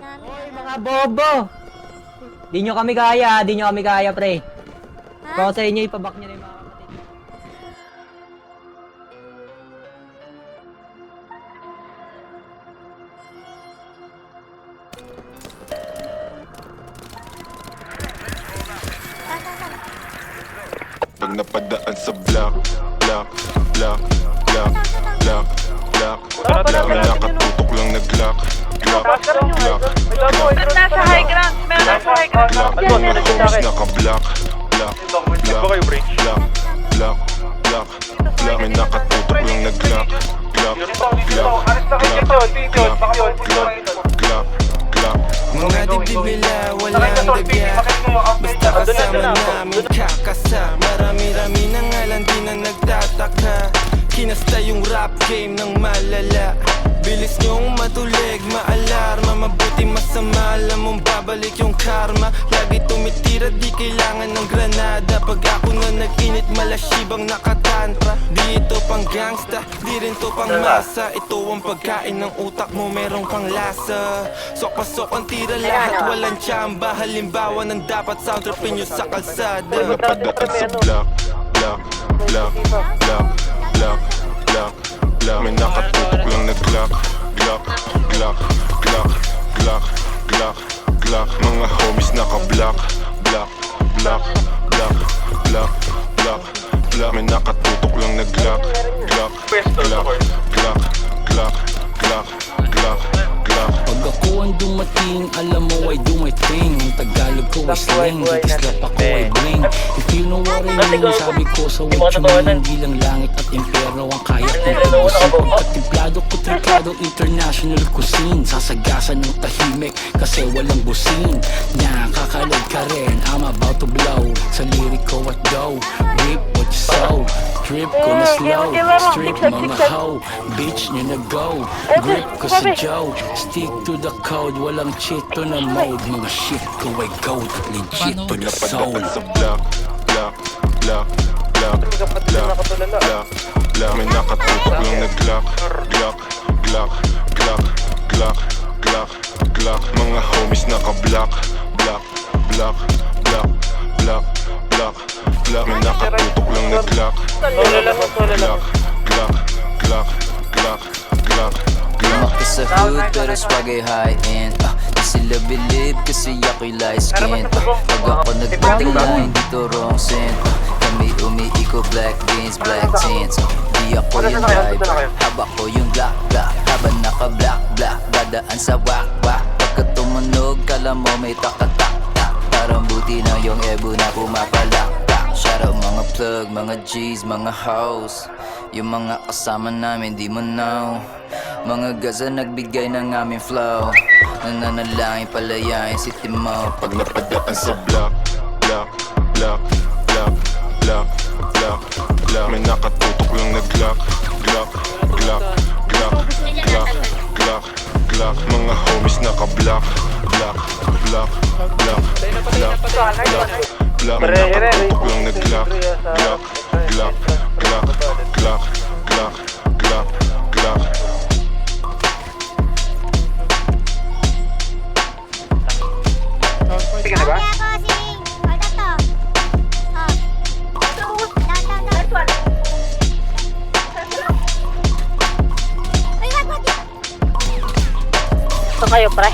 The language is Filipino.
Hoy, mga bobo! Di nyo kami kaya, pre. Kung sa inyo, ipabak nyo na yung mga kapatid. Pag napadaan sa block, block, block, block, block, block, block, nakatutok lang nag-lock, lock, lock, Nasa high ground, meron nasa high ground. mga homies naka-block, block, block, block, block, block, block, may nakatutok lang nag-lock, lock, lock, lock, lock, lock, lock. Mga dibdib nila walang dagya, basta kasama namin kakasa. Marami-rami na nga lang di na nagtataka. Kinasta yung rap game ng malala. Bilis nyong matulig, maalarma. Mabuti masama, alam mong babalik yung karma. Lagi tumitira, di kailangan ng granada. Pag ako na nag-init, malasibang nakatantra. Di ito pang gangsta, di rin to pang masa. Ito ang pagkain ng utak mo, merong pang lasa. Sok-pasok ang tira, lahat walang tsamba. Halimbawa ng dapat soundtrapin nyo sa kalsada. Napadaan sa block, block, block, block, block, block, block, may nakatutok lang nag-lock, glock, glock, glock, glock, glock, glock, mga homies naka-block, block, block, block, block, block, block, may nakatutok lang nag-lock, glock, glock, glock, glock, glock, glock, glock. Pag ako ang dumating, alam mo I do my thing. Ang Tagalog ko ay slang, gigislap ako ay bling. If you know what I mean, sabi ko sa what you mean. Hindi lang langit at impyerno ang kaya kong tubusin. Pagkatimplado ko trikado, international cuisine. Sasagasan ng tahimik kasi walang busin. Nakakalag ka rin, I'm about to blow. Sa lirik ko at go, rip what you sow. Drip ko na slow, strip mga hoe. Bitch nyo na go, grip ko sa Joe. Stick to the code, walang cheat to na mode. Mga shit ko ay gold at legit to the soul. Napadaan sa block, block, block, block, block, block, block, may nakatutok lang nag-lock, glock, glock, glock, glock, glock, glock, mga homies naka-block, block, block, block, block, block, block, may nakatutok lang nag-lock, glock, glock, glock, glock, glock, Lumaki sa hood pero swag ay high-end. Di sila believe kasi ako'y light skin. Pag ako nagdating na hindi to wrong scent. Kami umiiko black beans, black tints. Di ako yung driver, haba ko yung black, black. Habang naka-black, black, dadaan sa wak-wak. Pagka tumunog, kala mo may takatak-tak. Parang buti na yung ebo na pumapalak-tak. Shout out mga plug, mga G's, mga hoes. Yung mga kasama namin di mo know. Mga gaza nagbigay ng aming flow. Nananalangin palayain si Timo. pag napadaan sa block, block, block, block, block, block, block, may nakatutok lang nag-lock, glock, glock, glock, glock, glock, glock, mga homies naka-block, block, block, block, block, block, block, may nakatutok lang nag-lock, glock, glock, glock, glock, glock, glock, glock. Sige na ba? Ito kayo, pre.